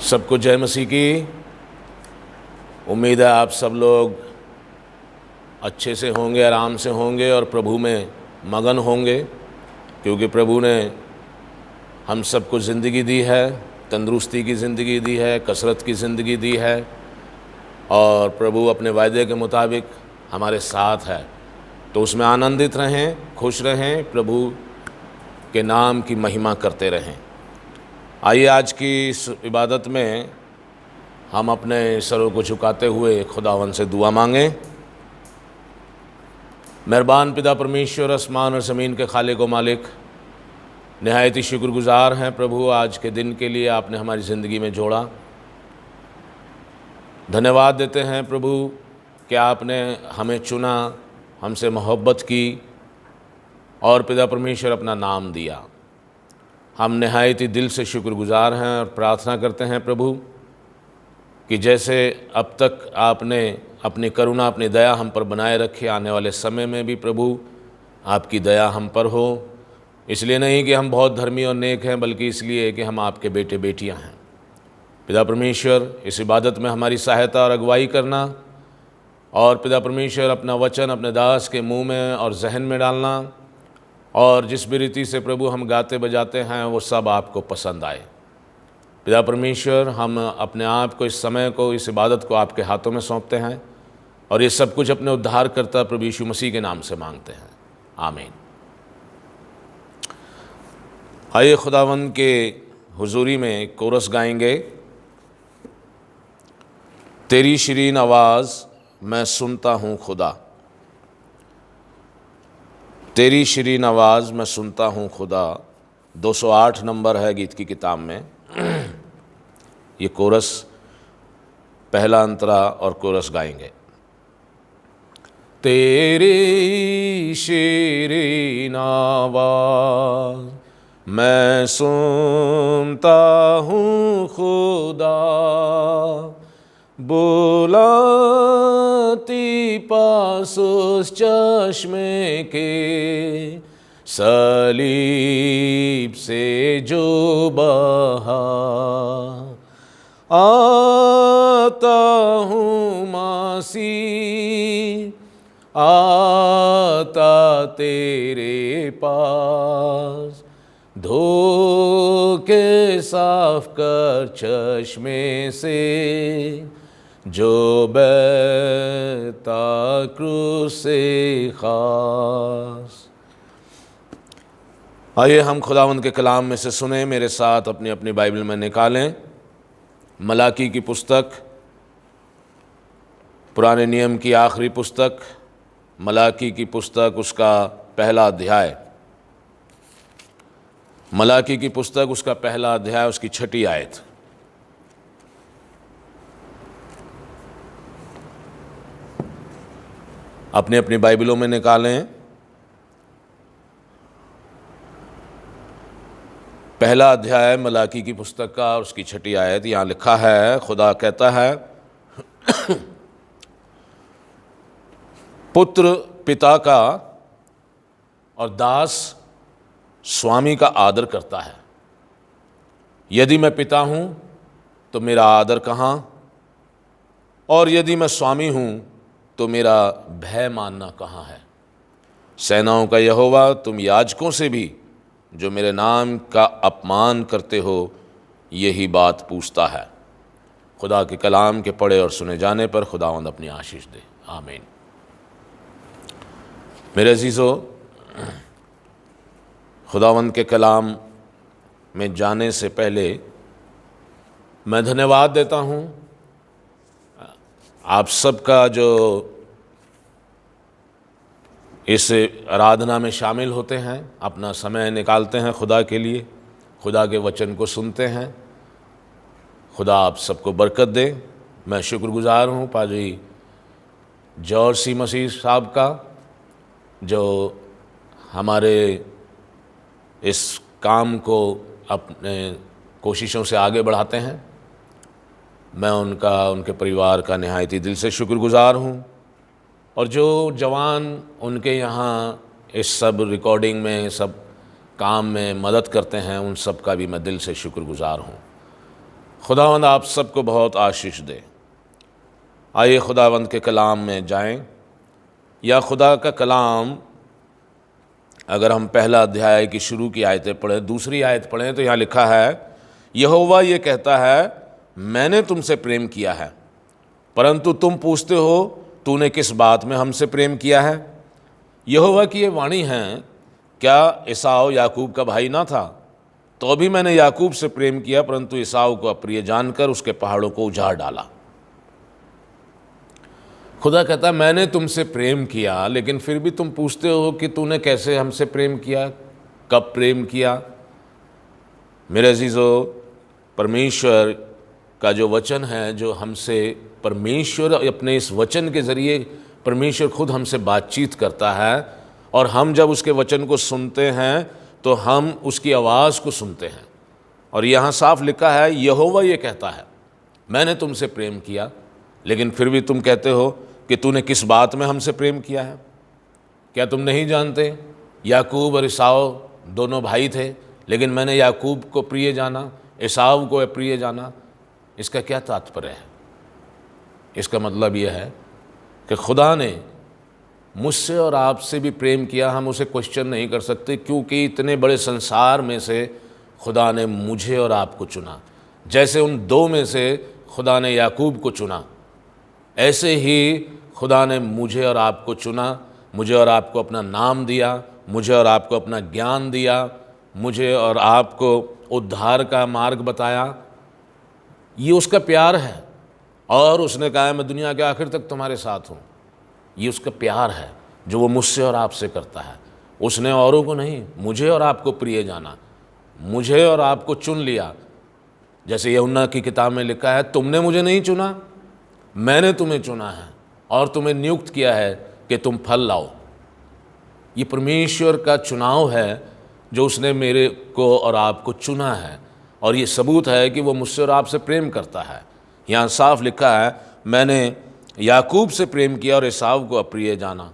सबको जय मसीह की। उम्मीद है आप सब लोग अच्छे से होंगे, आराम से होंगे और प्रभु में मगन होंगे, क्योंकि प्रभु ने हम सबको ज़िंदगी दी है, तंदुरुस्ती की ज़िंदगी दी है, कसरत की ज़िंदगी दी है और प्रभु अपने वायदे के मुताबिक हमारे साथ है। तो उसमें आनंदित रहें, खुश रहें, प्रभु के नाम की महिमा करते रहें। आइए आज की इस इबादत में हम अपने सरों को झुकाते हुए खुदावन से दुआ मांगें। मेहरबान पिता परमेश्वर, आसमान और ज़मीन के खालिक व मालिक, निहायत ही शुक्रगुजार हैं प्रभु, आज के दिन के लिए आपने हमारी ज़िंदगी में जोड़ा। धन्यवाद देते हैं प्रभु कि आपने हमें चुना, हमसे मोहब्बत की और पिता परमेश्वर अपना नाम दिया। हम निहायत ही दिल से शुक्रगुजार हैं और प्रार्थना करते हैं प्रभु कि जैसे अब तक आपने अपनी करुणा, अपनी दया हम पर बनाए रखी, आने वाले समय में भी प्रभु आपकी दया हम पर हो। इसलिए नहीं कि हम बहुत धर्मी और नेक हैं, बल्कि इसलिए कि हम आपके बेटे बेटियां हैं। पिता परमेश्वर, इस इबादत में हमारी सहायता और अगुवाई करना और पिता परमेश्वर अपना वचन अपने दास के मुंह में और जहन में डालना, और जिस भी रीति से प्रभु हम गाते बजाते हैं वो सब आपको पसंद आए। पिता परमेश्वर, हम अपने आप को, इस समय को, इस इबादत को आपके हाथों में सौंपते हैं और ये सब कुछ अपने उद्धारकर्ता प्रभु यीशु मसीह के नाम से मांगते हैं, आमीन। आइए खुदावंद के हुजूरी में कोरस गाएंगे। तेरी शीरीन आवाज़ मैं सुनता हूँ खुदा, तेरी शीरीन आवाज़ मैं सुनता हूँ खुदा। 208 नंबर है गीत की किताब में। ये कोरस, पहला अंतरा और कोरस गाएंगे। तेरी शीरीन आवाज़ मैं सुनता हूँ खुदा, बुलाती पास उस चश्मे के, सलीब से जो बहा। आता हूँ मसीह, आता तेरे पास, धो के साफ कर चश्मे से जो बहता क्रूस से खास। आइए हम खुदावंद के कलाम में से सुने, मेरे साथ अपनी अपनी बाइबल में निकालें। मलाकी की पुस्तक, पुराने नियम की आखिरी पुस्तक, मलाकी की पुस्तक, उसका पहला अध्याय। मलाकी की पुस्तक, उसका पहला अध्याय, उसकी 6ठी आयत। अपनी अपनी बाइबलों में निकालें। पहला अध्याय मलाकी की पुस्तक का और उसकी 6ठी आयत। यहाँ लिखा है, खुदा कहता है, पुत्र पिता का और दास स्वामी का आदर करता है। यदि मैं पिता हूँ तो मेरा आदर कहाँ, और यदि मैं स्वामी हूँ तो मेरा भय मानना कहाँ है। सेनाओं का यहोवा, तुम याजकों से भी जो मेरे नाम का अपमान करते हो यही बात पूछता है। खुदा के कलाम के पढ़े और सुने जाने पर खुदावंद अपनी आशीष दे, आमीन। मेरे अजीज़ों, खुदावंद के कलाम में जाने से पहले मैं धन्यवाद देता हूँ आप सबका जो इस आराधना में शामिल होते हैं, अपना समय निकालते हैं खुदा के लिए, खुदा के वचन को सुनते हैं। खुदा आप सबको बरकत दे। मैं शुक्रगुजार हूँ पादरी जॉर्ज सी मसीह साहब का, जो हमारे इस काम को अपने कोशिशों से आगे बढ़ाते हैं। मैं उनके परिवार का निहायत ही दिल से शुक्रगुजार हूँ, और जो जवान उनके यहाँ इस सब रिकॉर्डिंग में, सब काम में मदद करते हैं, उन सब का भी मैं दिल से शुक्रगुजार हूँ। खुदावंद आप सबको बहुत आशीष दे। आइए खुदावंद के कलाम में जाएं। या खुदा का कलाम, अगर हम पहला अध्याय की शुरू की आयतें पढ़ें, दूसरी आयत पढ़ें, तो यहाँ लिखा है, यहोवा ये कहता है, मैंने तुमसे प्रेम किया है, परंतु तुम पूछते हो तूने किस बात में हमसे प्रेम किया है। यहोवा की ये वाणी है, क्या एसाव याकूब का भाई ना था? तो अभी मैंने याकूब से प्रेम किया, परंतु एसाव को अप्रिय जानकर उसके पहाड़ों को उजाड़ डाला। खुदा कहता है, मैंने तुमसे प्रेम किया, लेकिन फिर भी तुम पूछते हो कि तूने कैसे हमसे प्रेम किया, कब प्रेम किया। मेरे अजीज़ों, परमेश्वर का जो वचन है, जो हमसे परमेश्वर अपने इस वचन के ज़रिए परमेश्वर खुद हमसे बातचीत करता है, और हम जब उसके वचन को सुनते हैं तो हम उसकी आवाज़ को सुनते हैं। और यहाँ साफ लिखा है, यहोवा ये कहता है, मैंने तुमसे प्रेम किया, लेकिन फिर भी तुम कहते हो कि तूने किस बात में हमसे प्रेम किया है। क्या तुम नहीं जानते, याकूब और एसाव दोनों भाई थे, लेकिन मैंने याकूब को प्रिय जाना, एसाव को अप्रिय जाना। इसका क्या तात्पर्य है? इसका मतलब यह है कि खुदा ने मुझसे और आपसे भी प्रेम किया। हम उसे क्वेश्चन नहीं कर सकते, क्योंकि इतने बड़े संसार में से खुदा ने मुझे और आपको चुना। जैसे उन दो में से खुदा ने याकूब को चुना, ऐसे ही खुदा ने मुझे और आपको चुना, मुझे और आपको अपना नाम दिया, मुझे और आपको अपना ज्ञान दिया, मुझे और आपको उद्धार का मार्ग बताया। ये उसका प्यार है, और उसने कहा, मैं दुनिया के आखिर तक तुम्हारे साथ हूँ। ये उसका प्यार है जो वो मुझसे और आपसे करता है। उसने औरों को नहीं, मुझे और आपको प्रिय जाना, मुझे और आपको चुन लिया। जैसे यूहन्ना की किताब में लिखा है, तुमने मुझे नहीं चुना, मैंने तुम्हें चुना है और तुम्हें नियुक्त किया है कि तुम फल लाओ। ये परमेश्वर का चुनाव है जो उसने मेरे को और आपको चुना है, और ये सबूत है कि वो मुझसे और आपसे प्रेम करता है। यहाँ साफ लिखा है, मैंने याकूब से प्रेम किया और एसाव को अप्रिय जाना।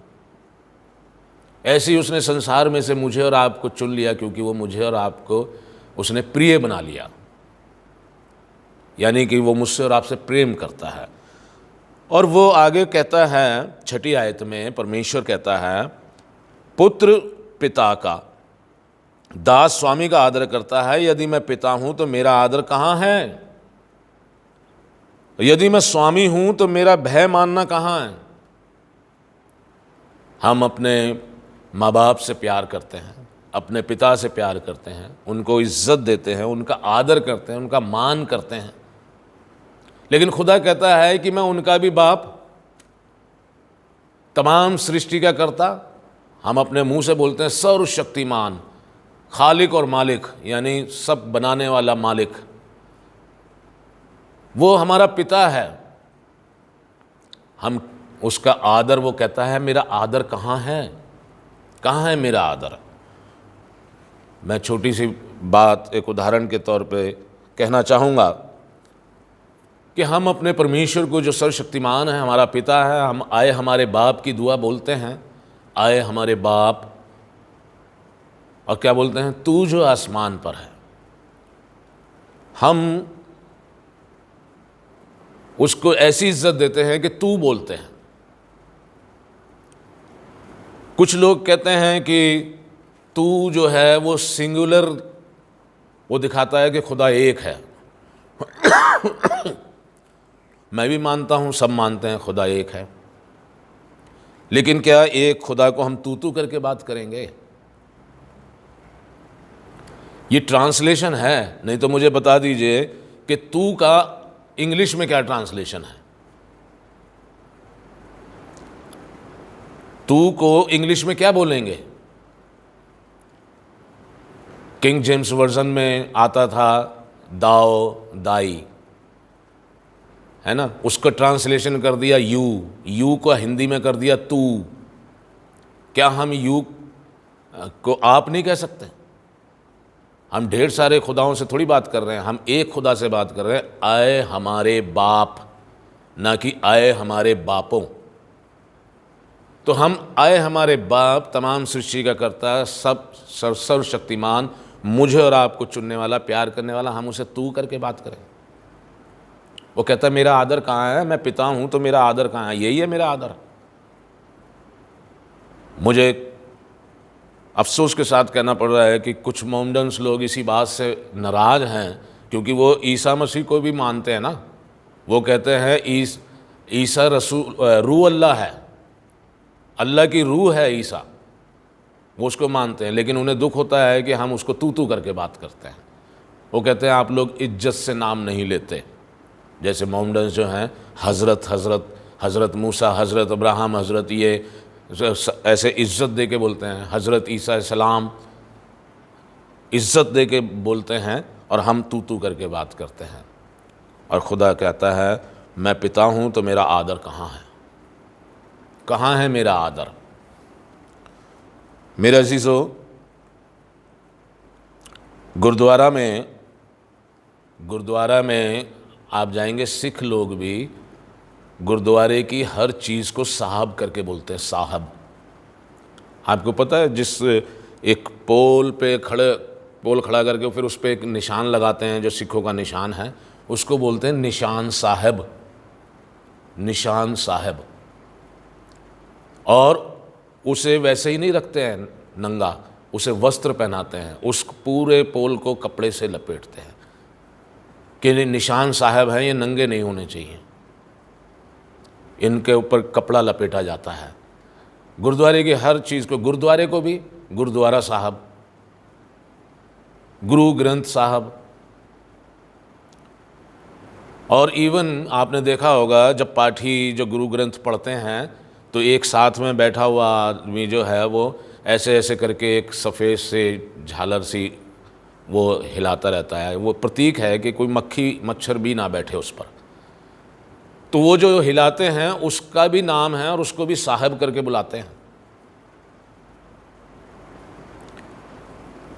ऐसे ही उसने संसार में से मुझे और आपको चुन लिया, क्योंकि वो मुझे और आपको उसने प्रिय बना लिया, यानी कि वो मुझसे और आपसे प्रेम करता है। और वो आगे कहता है, छठी आयत में परमेश्वर कहता है, पुत्र पिता का, दास स्वामी का आदर करता है। यदि मैं पिता हूं तो मेरा आदर कहाँ है? यदि मैं स्वामी हूं तो मेरा भय मानना कहाँ है? हम अपने माँ बाप से प्यार करते हैं, अपने पिता से प्यार करते हैं, उनको इज्जत देते हैं, उनका आदर करते हैं, उनका मान करते हैं। लेकिन खुदा कहता है कि मैं उनका भी बाप, तमाम सृष्टि का कर्ता, हम अपने मुंह से बोलते हैं सर्वशक्तिमान, खालिक और मालिक, यानी सब बनाने वाला मालिक, वो हमारा पिता है। हम उसका आदर, वो कहता है, मेरा आदर कहाँ है? कहाँ है मेरा आदर? मैं छोटी सी बात एक उदाहरण के तौर पे कहना चाहूँगा कि हम अपने परमेश्वर को, जो सर्वशक्तिमान है, हमारा पिता है, हम आए हमारे बाप की दुआ बोलते हैं, आए हमारे बाप, और क्या बोलते हैं? तू जो आसमान पर है। हम उसको ऐसी इज्जत देते हैं कि तू बोलते हैं। कुछ लोग कहते हैं कि तू जो है वो सिंगुलर, वो दिखाता है कि खुदा एक है। मैं भी मानता हूं, सब मानते हैं खुदा एक है, लेकिन क्या एक खुदा को हम तू करके बात करेंगे? ये ट्रांसलेशन है, नहीं तो मुझे बता दीजिए कि तू का इंग्लिश में क्या ट्रांसलेशन है? तू को इंग्लिश में क्या बोलेंगे? किंग जेम्स वर्जन में आता था दाओ, दाई, है ना, उसका ट्रांसलेशन कर दिया यू को हिंदी में कर दिया तू। क्या हम यू को आप नहीं कह सकते? हम ढेर सारे खुदाओं से थोड़ी बात कर रहे हैं, हम एक खुदा से बात कर रहे हैं, आए हमारे बाप, ना कि आए हमारे बापों। तो हम आए हमारे बाप, तमाम सृष्टि का कर्ता, सब सर्वशक्तिमान, मुझे और आपको चुनने वाला, प्यार करने वाला, हम उसे तू करके बात करें? वो कहता है मेरा आदर कहाँ है, मैं पिता हूँ तो मेरा आदर कहाँ है, यही है मेरा आदर। मुझे अफसोस के साथ कहना पड़ रहा है कि कुछ मोमडन्स लोग इसी बात से नाराज़ हैं क्योंकि वो ईसा मसीह को भी मानते हैं ना। वो कहते हैं ईसा रसूल रूह अल्लाह है, अल्लाह की रूह है ईसा, वो उसको मानते हैं, लेकिन उन्हें दुख होता है कि हम उसको तू करके बात करते हैं। वो कहते हैं आप लोग इज्जत से नाम नहीं लेते, जैसे मोमडन्स जो हैं हज़रत हज़रत हज़रत मूसा, हज़रत अब्राहम, हज़रत ये ऐसे इज़्ज़त दे के बोलते हैं, हज़रत ईसा सलाम इज़्ज़त दे के बोलते हैं और हम तू करके बात करते हैं। और खुदा कहता है मैं पिता हूँ तो मेरा आदर कहाँ है, कहाँ है मेरा आदर। मेरे अजीज़ों, गुरुद्वारा में आप जाएंगे, सिख लोग भी गुरुद्वारे की हर चीज़ को साहब करके बोलते हैं, साहब। आपको पता है जिस एक पोल खड़ा करके फिर उस पर एक निशान लगाते हैं जो सिखों का निशान है, उसको बोलते हैं निशान साहब, निशान साहब। और उसे वैसे ही नहीं रखते हैं नंगा, उसे वस्त्र पहनाते हैं, उस पूरे पोल को कपड़े से लपेटते हैं कि निशान साहब हैं, ये नंगे नहीं होने चाहिए, इनके ऊपर कपड़ा लपेटा जाता है। गुरुद्वारे की हर चीज़ को, गुरुद्वारे को भी गुरुद्वारा साहब, गुरु ग्रंथ साहब। और इवन आपने देखा होगा जब पाठी जो गुरु ग्रंथ पढ़ते हैं तो एक साथ में बैठा हुआ आदमी जो है वो ऐसे ऐसे करके एक सफ़ेद से झालर सी वो हिलाता रहता है, वो प्रतीक है कि कोई मक्खी मच्छर भी ना बैठे उस पर। तो वो जो हिलाते हैं उसका भी नाम है और उसको भी साहब करके बुलाते हैं।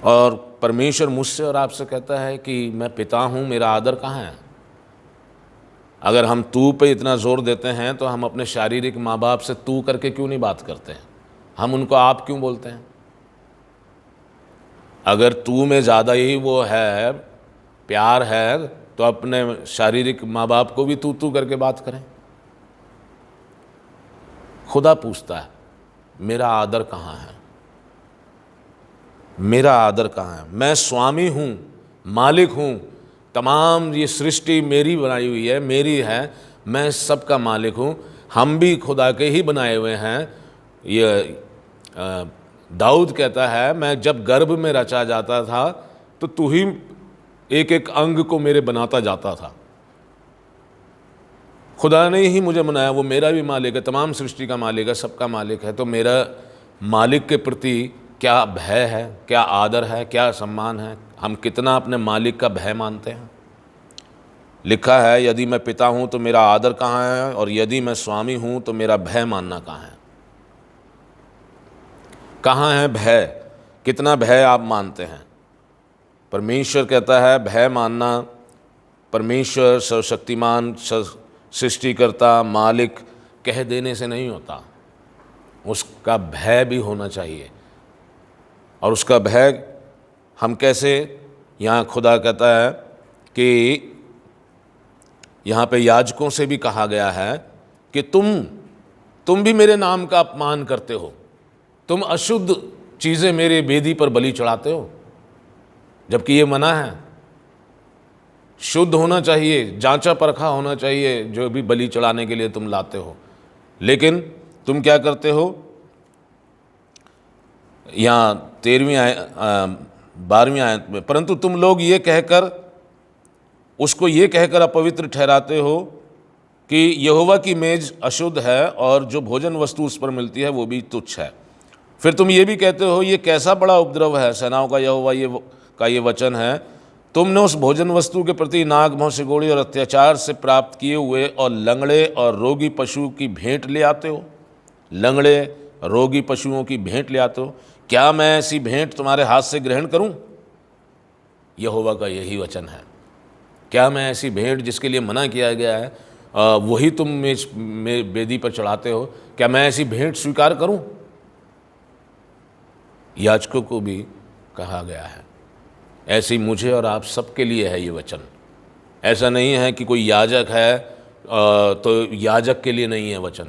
और परमेश्वर मुझसे और आपसे कहता है कि मैं पिता हूँ, मेरा आदर कहाँ है। अगर हम तू पे इतना जोर देते हैं तो हम अपने शारीरिक माँ बाप से तू करके क्यों नहीं बात करते हैं, हम उनको आप क्यों बोलते हैं। अगर तू में ज़्यादा ही वो है, प्यार है, तो अपने शारीरिक माँ बाप को भी तू करके बात करें। खुदा पूछता है मेरा आदर कहाँ है, मेरा आदर कहाँ है। मैं स्वामी हूँ, मालिक हूँ, तमाम ये सृष्टि मेरी बनाई हुई है, मेरी है, मैं सबका मालिक हूँ। हम भी खुदा के ही बनाए हुए हैं। ये दाऊद कहता है मैं जब गर्भ में रचा जाता था तो तू ही एक एक अंग को मेरे बनाता जाता था। खुदा ने ही मुझे बनाया, वो मेरा भी मालिक है, तमाम सृष्टि का मालिक है, सबका मालिक है। तो मेरा मालिक के प्रति क्या भय है, क्या आदर है, क्या सम्मान है, हम कितना अपने मालिक का भय मानते हैं। लिखा है यदि मैं पिता हूँ तो मेरा आदर कहाँ है, और यदि मैं स्वामी हूँ तो मेरा भय मानना कहाँ है। कहाँ है भय, कितना भय आप मानते हैं। परमेश्वर कहता है भय मानना, परमेश्वर सर्वशक्तिमान सृष्टिकर्ता मालिक कह देने से नहीं होता, उसका भय भी होना चाहिए। और उसका भय हम कैसे, यहाँ खुदा कहता है कि यहाँ पे याजकों से भी कहा गया है कि तुम भी मेरे नाम का अपमान करते हो, तुम अशुद्ध चीज़ें मेरे वेदी पर बलि चढ़ाते हो, जबकि ये मना है। शुद्ध होना चाहिए, जांचा परखा होना चाहिए जो भी बलि चढ़ाने के लिए तुम लाते हो, लेकिन तुम क्या करते हो। यहाँ 12वीं आयत में, परंतु तुम लोग ये कहकर उसको ये कहकर अपवित्र ठहराते हो कि यहोवा की मेज अशुद्ध है और जो भोजन वस्तु उस पर मिलती है वो भी तुच्छ है। फिर तुम ये भी कहते हो ये कैसा बड़ा उपद्रव है, सेनाओं का यहोवा का ये वचन है, तुमने उस भोजन वस्तु के प्रति नाग भौं सिकोड़ी और अत्याचार से प्राप्त किए हुए और लंगड़े और रोगी पशु की भेंट ले आते हो। लंगड़े रोगी पशुओं की भेंट ले आते हो, क्या मैं ऐसी भेंट तुम्हारे हाथ से ग्रहण करूं? यहोवा का यही वचन है। क्या मैं ऐसी भेंट जिसके लिए मना किया गया है वही तुम मेज वेदी पर चढ़ाते हो, क्या मैं ऐसी भेंट स्वीकार करूं? याजकों को भी कहा गया है, ऐसी मुझे और आप सबके लिए है ये वचन। ऐसा नहीं है कि कोई याजक है तो याजक के लिए नहीं है वचन,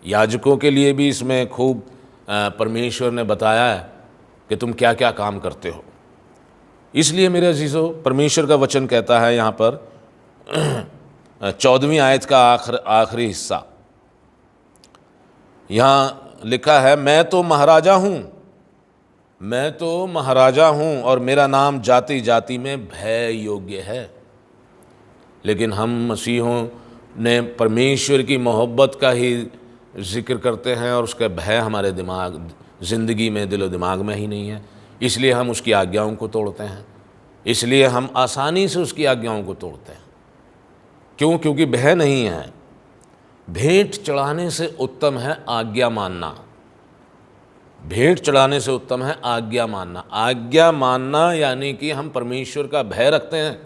याजकों के लिए भी इसमें खूब परमेश्वर ने बताया है कि तुम क्या क्या काम करते हो। इसलिए मेरे अजीज़ों, परमेश्वर का वचन कहता है यहाँ पर 14वीं आयत का आखिरी हिस्सा, यहाँ लिखा है, मैं तो महाराजा हूँ, मैं तो महाराजा हूँ और मेरा नाम जाति जाति में भय योग्य है। लेकिन हम मसीहों ने परमेश्वर की मोहब्बत का ही जिक्र करते हैं और उसका भय हमारे ज़िंदगी में, दिलो दिमाग में ही नहीं है। इसलिए हम उसकी आज्ञाओं को तोड़ते हैं, इसलिए हम आसानी से उसकी आज्ञाओं को तोड़ते हैं। क्यों? क्योंकि भय नहीं है। भेंट चढ़ाने से उत्तम है आज्ञा मानना, भेंट चढ़ाने से उत्तम है आज्ञा मानना। आज्ञा मानना यानी कि हम परमेश्वर का भय रखते हैं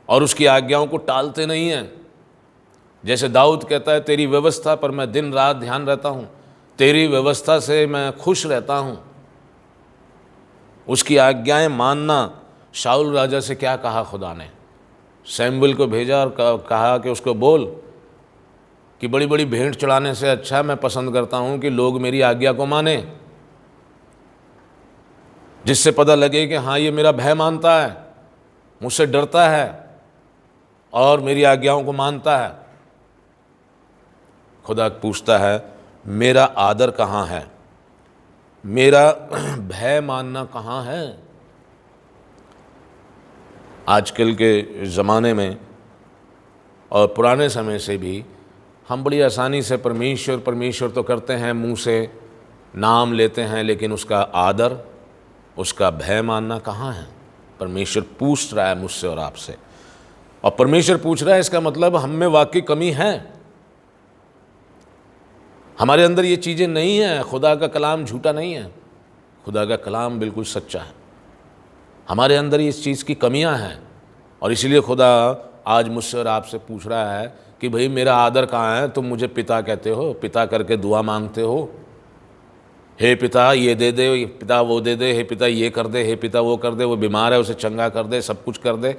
और उसकी आज्ञाओं को टालते नहीं हैं। जैसे दाऊद कहता है, तेरी व्यवस्था पर मैं दिन रात ध्यान रहता हूँ, तेरी व्यवस्था से मैं खुश रहता हूँ। उसकी आज्ञाएं मानना। शाऊल राजा से क्या कहा खुदा ने? शमूएल को भेजा और कहा कि उसको बोल कि बड़ी बड़ी भेंट चढ़ाने से अच्छा मैं पसंद करता हूँ कि लोग मेरी आज्ञा को माने, जिससे पता लगे कि हाँ, ये मेरा भय मानता है, मुझसे डरता है और मेरी आज्ञाओं को मानता है। खुदा पूछता है, मेरा आदर कहाँ है, मेरा भय मानना कहाँ है? आजकल के ज़माने में और पुराने समय से भी हम बड़ी आसानी से परमेश्वर परमेश्वर तो करते हैं, मुंह से नाम लेते हैं, लेकिन उसका आदर, उसका भय मानना कहाँ है? परमेश्वर पूछ रहा है मुझसे और आपसे, और परमेश्वर पूछ रहा है, इसका मतलब हम में वाकई कमी है, हमारे अंदर ये चीज़ें नहीं हैं। खुदा का कलाम झूठा नहीं है, खुदा का कलाम बिल्कुल सच्चा है। हमारे अंदर इस चीज़ की कमियां हैं और इसलिए खुदा आज मुझसे और आपसे पूछ रहा है कि भाई मेरा आदर कहाँ है? तुम मुझे पिता कहते हो, पिता करके दुआ मांगते हो, हे पिता ये दे दे, पिता वो दे दे, हे पिता ये कर दे, हे पिता वो कर दे, वो बीमार है उसे चंगा कर दे, सब कुछ कर दे।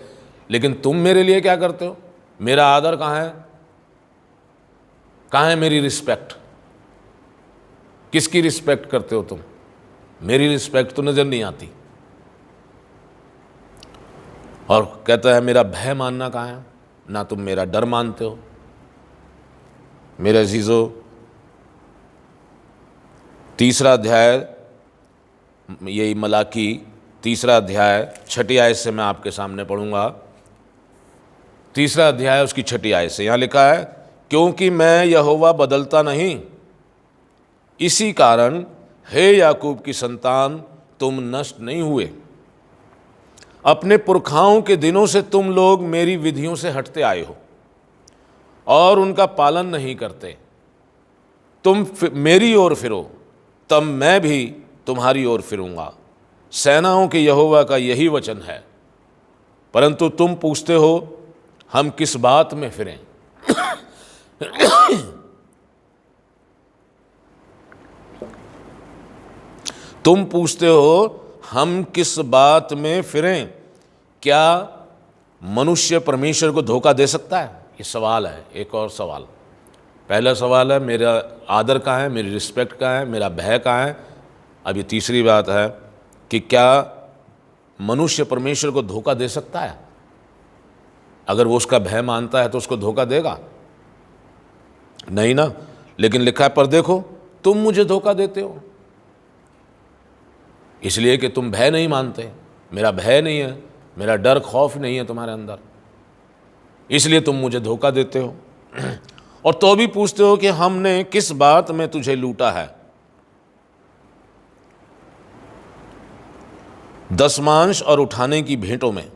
लेकिन तुम मेरे लिए क्या करते हो? मेरा आदर कहाँ है? कहाँ है मेरी रिस्पेक्ट? किसकी रिस्पेक्ट करते हो तुम? मेरी रिस्पेक्ट तो नज़र नहीं आती। और कहता है मेरा भय मानना कहाँ है? ना तुम मेरा डर मानते हो। मेरे अजीज़ों, 3रा अध्याय, यही मलाकी 3रा अध्याय 6ठी आयत से मैं आपके सामने पढ़ूंगा। 3रा अध्याय उसकी 6ठी आयत से यहाँ लिखा है, क्योंकि मैं यहोवा बदलता नहीं, इसी कारण हे याकूब की संतान तुम नष्ट नहीं हुए। अपने पुरखाओं के दिनों से तुम लोग मेरी विधियों से हटते आए हो और उनका पालन नहीं करते। तुम मेरी ओर फिरो, तब मैं भी तुम्हारी ओर फिरूंगा। सेनाओं के यहोवा का यही वचन है। परंतु तुम पूछते हो, हम किस बात में फिरें? तुम पूछते हो, हम किस बात में फिरें? क्या मनुष्य परमेश्वर को धोखा दे सकता है? ये सवाल है। एक और सवाल, पहला सवाल है मेरा आदर कहाँ है, मेरी रिस्पेक्ट कहाँ है, मेरा भय कहाँ है। अब ये तीसरी बात है कि क्या मनुष्य परमेश्वर को धोखा दे सकता है? अगर वो उसका भय मानता है तो उसको धोखा देगा? नहीं ना। लेकिन लिखा है, पर देखो तुम मुझे धोखा देते हो, इसलिए कि तुम भय नहीं मानते। मेरा भय नहीं है, मेरा डर खौफ नहीं है तुम्हारे अंदर, इसलिए तुम मुझे धोखा देते हो। और तो भी पूछते हो कि हमने किस बात में तुझे लूटा है? दशमांश और उठाने की भेंटों में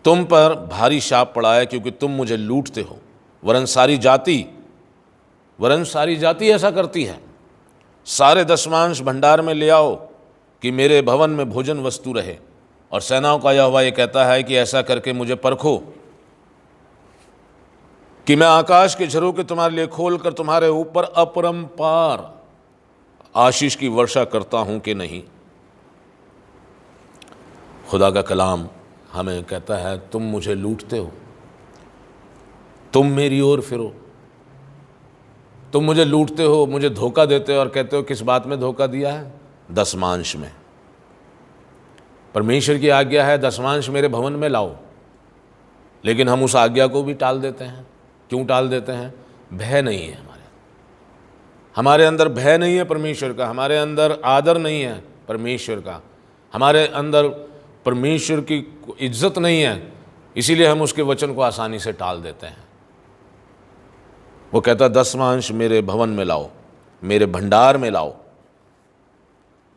तुम पर भारी शाप पड़ा है, क्योंकि तुम मुझे लूटते हो। वरन सारी जाति ऐसा करती है। सारे दशमांश भंडार में ले आओ कि मेरे भवन में भोजन वस्तु रहे। और सेनाओं का यहोवा ये कहता है कि ऐसा करके मुझे परखो कि मैं आकाश के झरोखे तुम्हारे लिए खोलकर तुम्हारे ऊपर अपरंपार आशीष की वर्षा करता हूं कि नहीं। खुदा का कलाम हमें कहता है तुम मुझे लूटते हो, तुम मेरी ओर फिरो, तुम मुझे लूटते हो, मुझे धोखा देते हो। और कहते हो किस बात में धोखा दिया है? दसमांश में। परमेश्वर की आज्ञा है दसमांश मेरे भवन में लाओ, लेकिन हम उस आज्ञा को भी टाल देते हैं। क्यों टाल देते हैं? भय नहीं है हमारे अंदर भय नहीं है परमेश्वर का, हमारे अंदर आदर नहीं है परमेश्वर का, हमारे अंदर परमेश्वर की इज्जत नहीं है, इसीलिए हम उसके वचन को आसानी से टाल देते हैं। वो कहता दसमांश मेरे भवन में लाओ, मेरे भंडार में लाओ,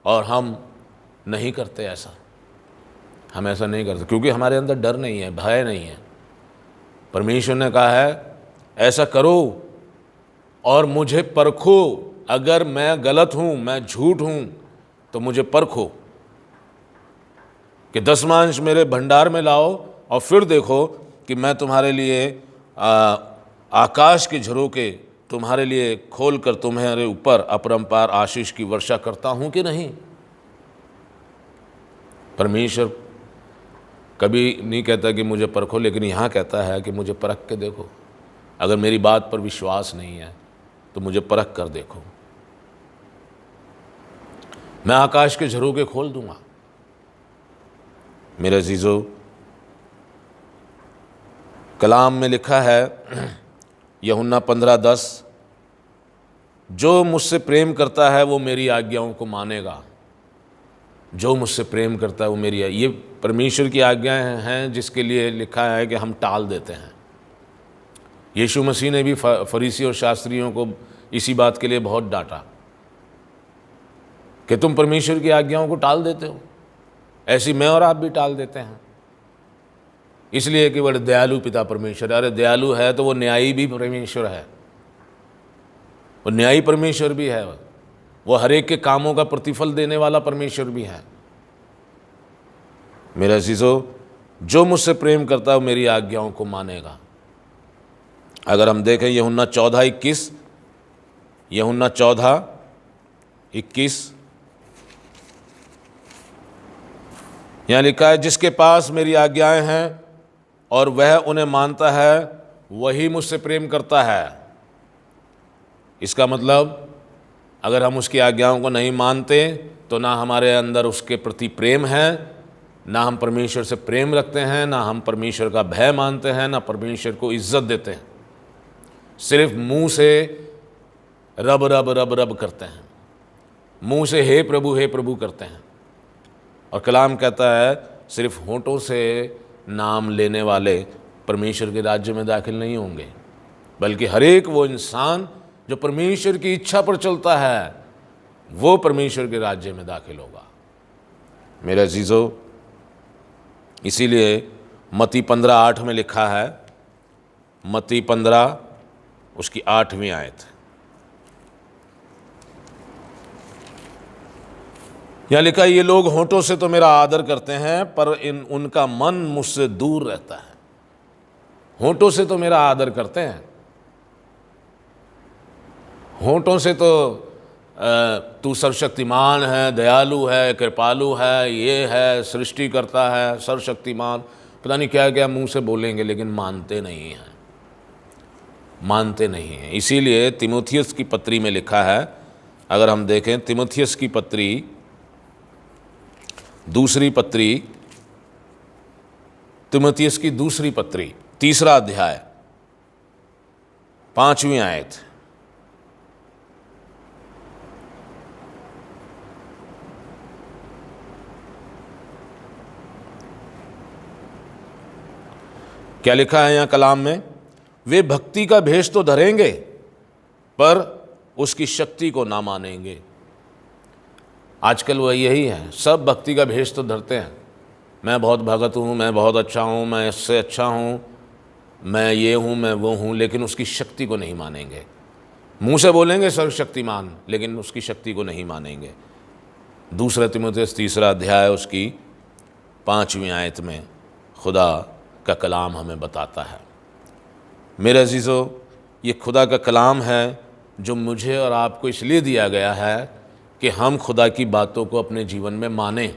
और हम नहीं करते ऐसा। हम ऐसा नहीं करते क्योंकि हमारे अंदर डर नहीं है, भय नहीं है। परमेश्वर ने कहा है ऐसा करो और मुझे परखो, अगर मैं गलत हूं, मैं झूठ हूं, तो मुझे परखो कि दसमांश मेरे भंडार में लाओ, और फिर देखो कि मैं तुम्हारे लिए आकाश के झरोखे तुम्हारे लिए खोलकर तुम्हारे ऊपर अपरंपार आशीष की वर्षा करता हूं कि नहीं। परमेश्वर कभी नहीं कहता कि मुझे परखो, लेकिन यहाँ कहता है कि मुझे परख के देखो। अगर मेरी बात पर विश्वास नहीं है तो मुझे परख कर देखो, मैं आकाश के झरोखे खोल दूंगा। मेरे अजीजों, कलाम में लिखा है यूहन्ना 15:10, जो मुझसे प्रेम करता है वो मेरी आज्ञाओं को मानेगा। जो मुझसे प्रेम करता है वो मेरी, ये परमेश्वर की आज्ञाएं हैं जिसके लिए लिखा है कि हम टाल देते हैं। यीशु मसीह ने भी फरीसी और शास्त्रियों को इसी बात के लिए बहुत डांटा कि तुम परमेश्वर की आज्ञाओं को टाल देते हो। ऐसी मैं और आप भी टाल देते हैं, इसलिए कि बड़े दयालु पिता परमेश्वर। अरे दयालु है तो वो न्यायी भी परमेश्वर है, वो न्यायी परमेश्वर भी है, वो हर एक के कामों का प्रतिफल देने वाला परमेश्वर भी है। मेरे अजीजों, जो मुझसे प्रेम करता है वो मेरी आज्ञाओं को मानेगा। अगर हम देखें यूहन्ना 14:21, यूहन्ना 14:21, यहाँ लिखा है जिसके पास मेरी आज्ञाएं हैं और वह उन्हें मानता है वही मुझसे प्रेम करता है। इसका मतलब अगर हम उसकी आज्ञाओं को नहीं मानते तो ना हमारे अंदर उसके प्रति प्रेम है, ना हम परमेश्वर से प्रेम रखते हैं, ना हम परमेश्वर का भय मानते हैं, ना परमेश्वर को इज्जत देते हैं। सिर्फ मुंह से रब रब रब रब करते हैं, मुंह से हे प्रभु करते हैं। और कलाम कहता है सिर्फ होंठों से नाम लेने वाले परमेश्वर के राज्य में दाखिल नहीं होंगे, बल्कि हर एक वो इंसान जो परमेश्वर की इच्छा पर चलता है वो परमेश्वर के राज्य में दाखिल होगा। मेरे अजीजों, इसीलिए मत्ती 15:8 में लिखा है, मत्ती 15 उसकी 8वीं आयत, यहाँ लिखा है ये लोग होंठों से तो मेरा आदर करते हैं पर उनका मन मुझसे दूर रहता है। होंठों से तो मेरा आदर करते हैं, होंठों से तो तू सर्वशक्तिमान है, दयालु है, कृपालु है, ये है, सृष्टि करता है, सर्वशक्तिमान, पता नहीं क्या क्या मुंह से बोलेंगे, लेकिन मानते नहीं हैं, मानते नहीं हैं। इसीलिए तीमुथियुस की पत्री में लिखा है, अगर हम देखें तीमुथियुस की पत्री, दूसरी पत्री, तीमुथियुस की दूसरी पत्री, 3 अध्याय 5वीं आयत, क्या लिखा है यहाँ कलाम में? वे भक्ति का भेष तो धरेंगे पर उसकी शक्ति को ना मानेंगे। आजकल वह यही है, सब भक्ति का भेष तो धरते हैं, मैं बहुत भगत हूँ, मैं बहुत अच्छा हूँ, मैं इससे अच्छा हूँ, मैं ये हूँ, मैं वो हूँ, लेकिन उसकी शक्ति को नहीं मानेंगे। मुंह से बोलेंगे सर्वशक्तिमान, लेकिन उसकी शक्ति को नहीं मानेंगे। 2 तीमुथियुस 3 अध्याय उसकी 5वीं आयत में खुदा का कलाम हमें बताता है। मेरे अजीज़ों, ये खुदा का कलाम है जो मुझे और आपको इसलिए दिया गया है कि हम खुदा की बातों को अपने जीवन में मानें।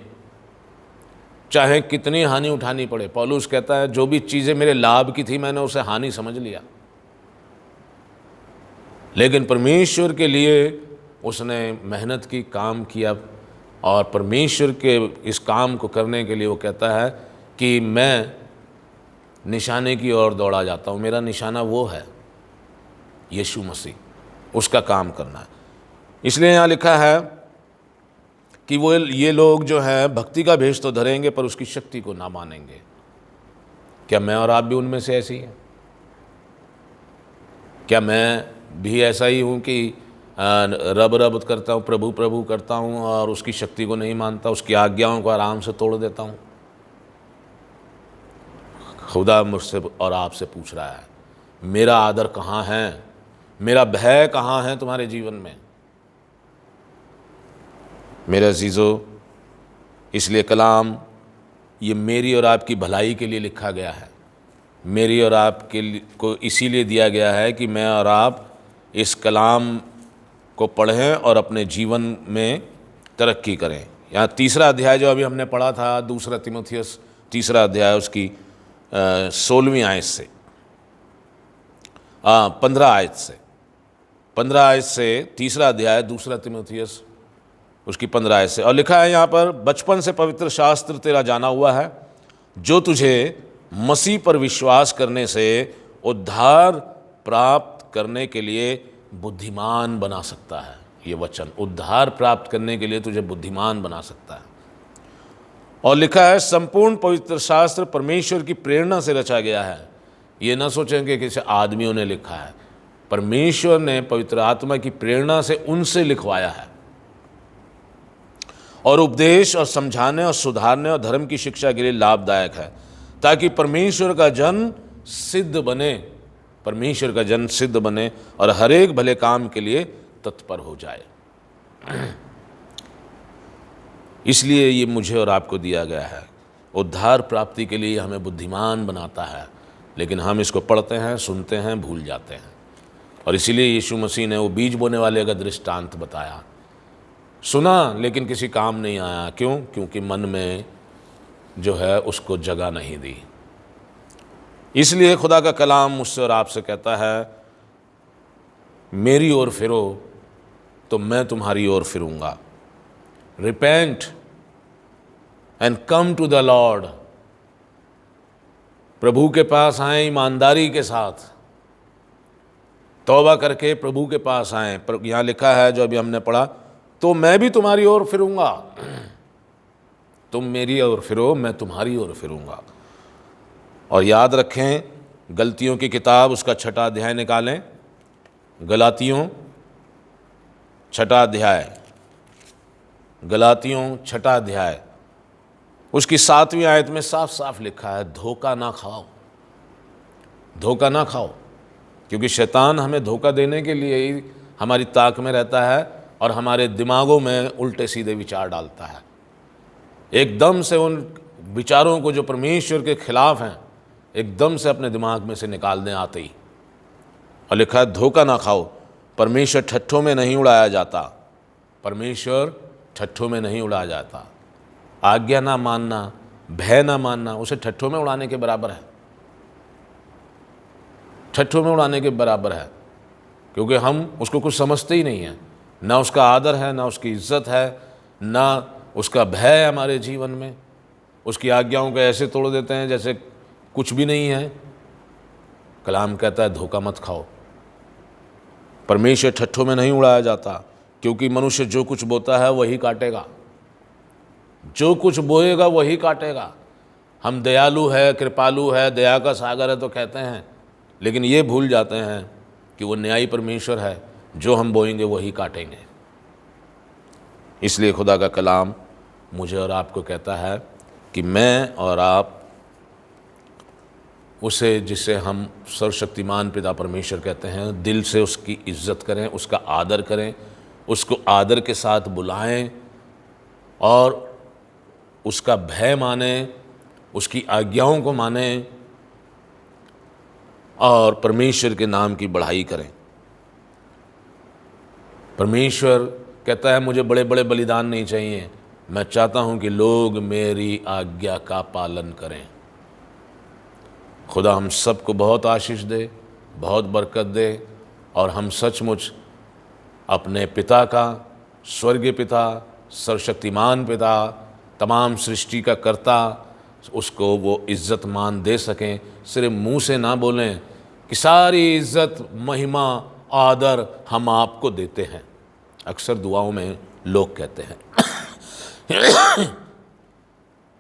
चाहे कितनी हानि उठानी पड़े। पौलुस कहता है जो भी चीज़ें मेरे लाभ की थी मैंने उसे हानि समझ लिया, लेकिन परमेश्वर के लिए उसने मेहनत की, काम किया, और परमेश्वर के इस काम को करने के लिए वो कहता है कि मैं निशाने की ओर दौड़ा जाता हूँ। मेरा निशाना वो है यीशु मसीह, उसका काम करना है। इसलिए यहाँ लिखा है कि वो ये लोग जो हैं भक्ति का भेष तो धरेंगे पर उसकी शक्ति को ना मानेंगे। क्या मैं और आप भी उनमें से ऐसी हैं? क्या मैं भी ऐसा ही हूँ कि रब रब करता हूँ, प्रभु प्रभु करता हूँ और उसकी शक्ति को नहीं मानता, उसकी आज्ञाओं को आराम से तोड़ देता हूँ? खुदा मुझसे और आपसे पूछ रहा है, मेरा आदर कहाँ है, मेरा भय कहाँ है तुम्हारे जीवन में? मेरे अजीज़ों, इसलिए कलाम ये मेरी और आपकी भलाई के लिए लिखा गया है। मेरी और आपके को इसीलिए दिया गया है कि मैं और आप इस कलाम को पढ़ें और अपने जीवन में तरक्की करें। यहाँ तीसरा अध्याय जो अभी हमने पढ़ा था, दूसरा तीमुथियुस तीसरा अध्याय, उसकी 16वीं आयत से 15 आयत से तीसरा अध्याय दूसरा तीमुथियुस उसकी 15 आयत से, और लिखा है यहाँ पर, बचपन से पवित्र शास्त्र तेरा जाना हुआ है जो तुझे मसीह पर विश्वास करने से उद्धार प्राप्त करने के लिए बुद्धिमान बना सकता है। ये वचन उद्धार प्राप्त करने के लिए तुझे बुद्धिमान बना सकता है। और लिखा है संपूर्ण पवित्र शास्त्र परमेश्वर की प्रेरणा से रचा गया है। ये ना सोचें कि किसी आदमियों ने लिखा है, परमेश्वर ने पवित्र आत्मा की प्रेरणा से उनसे लिखवाया है, और उपदेश और समझाने और सुधारने और धर्म की शिक्षा के लिए लाभदायक है, ताकि परमेश्वर का जन सिद्ध बने, परमेश्वर का जन सिद्ध बने और हर एक भले काम के लिए तत्पर हो जाए। इसलिए ये मुझे और आपको दिया गया है। उद्धार प्राप्ति के लिए हमें बुद्धिमान बनाता है, लेकिन हम इसको पढ़ते हैं, सुनते हैं, भूल जाते हैं। और इसीलिए यीशु मसीह ने वो बीज बोने वाले का दृष्टांत बताया। सुना लेकिन किसी काम नहीं आया। क्यों? क्योंकि मन में जो है उसको जगह नहीं दी। इसलिए खुदा का कलाम मुझसे और आपसे कहता है, मेरी ओर फिरो तो मैं तुम्हारी ओर फिरूंगा। Repent and come to the lord. प्रभु के पास आए ईमानदारी के साथ, तौबा करके प्रभु के पास आए। पर यहाँ लिखा है जो अभी हमने पढ़ा, तो मैं भी तुम्हारी ओर फिरूंगा। तुम मेरी ओर फिरो, मैं तुम्हारी ओर फिरूंगा। और याद रखें, गलतियों की किताब उसका 6वां अध्याय निकालें, गलातियों 6वां अध्याय, गलातियों 6वां अध्याय उसकी 7वीं आयत में साफ साफ लिखा है, धोखा ना खाओ, धोखा ना खाओ। क्योंकि शैतान हमें धोखा देने के लिए ही हमारी ताक में रहता है और हमारे दिमागों में उल्टे सीधे विचार डालता है। एकदम से उन विचारों को जो परमेश्वर के खिलाफ हैं एकदम से अपने दिमाग में से निकालने आते ही। और लिखा है, धोखा ना खाओ, परमेश्वर ठट्ठों में नहीं उड़ाया जाता, परमेश्वर ठट्ठों में नहीं उड़ाया जाता। आज्ञा ना मानना, भय ना मानना उसे ठट्ठों में उड़ाने के बराबर है, ठट्ठों में उड़ाने के बराबर है। क्योंकि हम उसको कुछ समझते ही नहीं हैं, ना उसका आदर है, ना उसकी इज्जत है, ना उसका भय है हमारे जीवन में। उसकी आज्ञाओं को ऐसे तोड़ देते हैं जैसे कुछ भी नहीं है। कलाम कहता है, धोखा मत खाओ, परमेश्वर ठट्ठों में नहीं उड़ाया जाता। क्योंकि मनुष्य जो कुछ बोता है वही काटेगा, जो कुछ बोएगा वही काटेगा। हम दयालु है, कृपालु है, दया का सागर है तो कहते हैं, लेकिन ये भूल जाते हैं कि वो न्यायी परमेश्वर है, जो हम बोएंगे वही काटेंगे। इसलिए खुदा का कलाम मुझे और आपको कहता है कि मैं और आप उसे, जिसे हम सर्वशक्तिमान पिता परमेश्वर कहते हैं, दिल से उसकी इज्जत करें, उसका आदर करें, उसको आदर के साथ बुलाएं और उसका भय मानें, उसकी आज्ञाओं को मानें और परमेश्वर के नाम की बढ़ाई करें। परमेश्वर कहता है, मुझे बड़े बड़े बलिदान नहीं चाहिए, मैं चाहता हूँ कि लोग मेरी आज्ञा का पालन करें। खुदा हम सबको बहुत आशीष दे, बहुत बरकत दे, और हम सचमुच अपने पिता का, स्वर्गीय पिता, सर्वशक्तिमान पिता, तमाम सृष्टि का कर्ता, उसको वो इज़्ज़त मान दे सकें। सिर्फ मुंह से ना बोलें कि सारी इज़्ज़त, महिमा, आदर हम आपको देते हैं। अक्सर दुआओं में लोग कहते हैं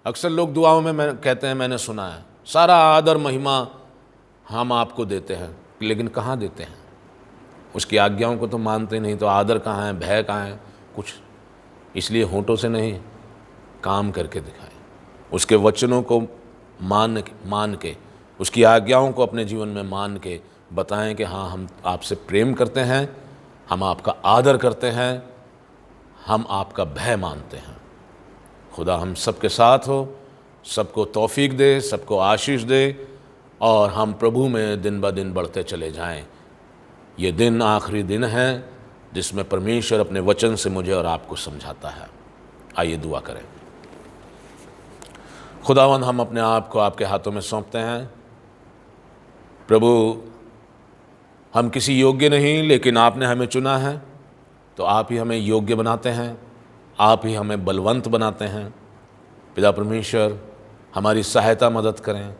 अक्सर लोग दुआओं में कहते हैं, मैंने सुना है, सारा आदर महिमा हम आपको देते हैं, लेकिन कहाँ देते हैं? उसकी आज्ञाओं को तो मानते नहीं, तो आदर कहाँ है, भय कहाँ है? कुछ इसलिए होंठों से नहीं, काम करके दिखाएं। उसके वचनों को मान के उसकी आज्ञाओं को अपने जीवन में मान के बताएं कि हाँ, हम आपसे प्रेम करते हैं, हम आपका आदर करते हैं, हम आपका भय मानते हैं। खुदा हम सबके साथ हो, सबको तौफीक दे, सबको आशीष दे, और हम प्रभु में दिन ब दिन बढ़ते चले जाएं। ये दिन आखिरी दिन है जिसमें परमेश्वर अपने वचन से मुझे और आपको समझाता है। आइए दुआ करें। खुदावंद, हम अपने आप को आपके हाथों में सौंपते हैं। प्रभु, हम किसी योग्य नहीं, लेकिन आपने हमें चुना है, तो आप ही हमें योग्य बनाते हैं, आप ही हमें बलवंत बनाते हैं। पिता परमेश्वर, हमारी सहायता मदद करें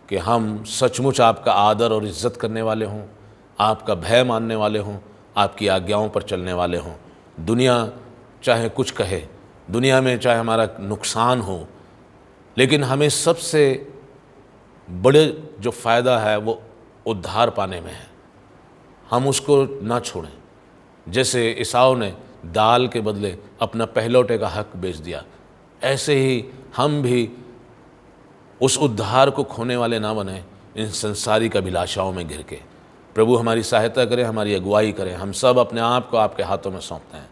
कि हम सचमुच आपका आदर और इज़्ज़त करने वाले हों, आपका भय मानने वाले हों, आपकी आज्ञाओं पर चलने वाले हों। दुनिया चाहे कुछ कहे, दुनिया में चाहे हमारा नुकसान हो, लेकिन हमें सबसे बड़े जो फ़ायदा है वो उद्धार पाने में है। हम उसको ना छोड़ें। जैसे एसाव ने दाल के बदले अपना पहलौठे का हक बेच दिया, ऐसे ही हम भी उस उद्धार को खोने वाले ना बने इन संसारिक अभिलाषाओं में घिर के। प्रभु हमारी सहायता करें, हमारी अगुवाई करें। हम सब अपने आप को आपके हाथों में सौंपते हैं,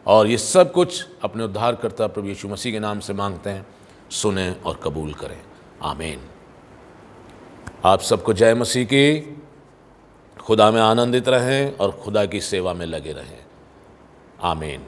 और ये सब कुछ अपने उद्धारकर्ता प्रभु यीशु मसीह के नाम से मांगते हैं। सुने और कबूल करें। आमीन। आप सबको जय मसीह की। खुदा में आनंदित रहें और खुदा की सेवा में लगे रहें। आमीन।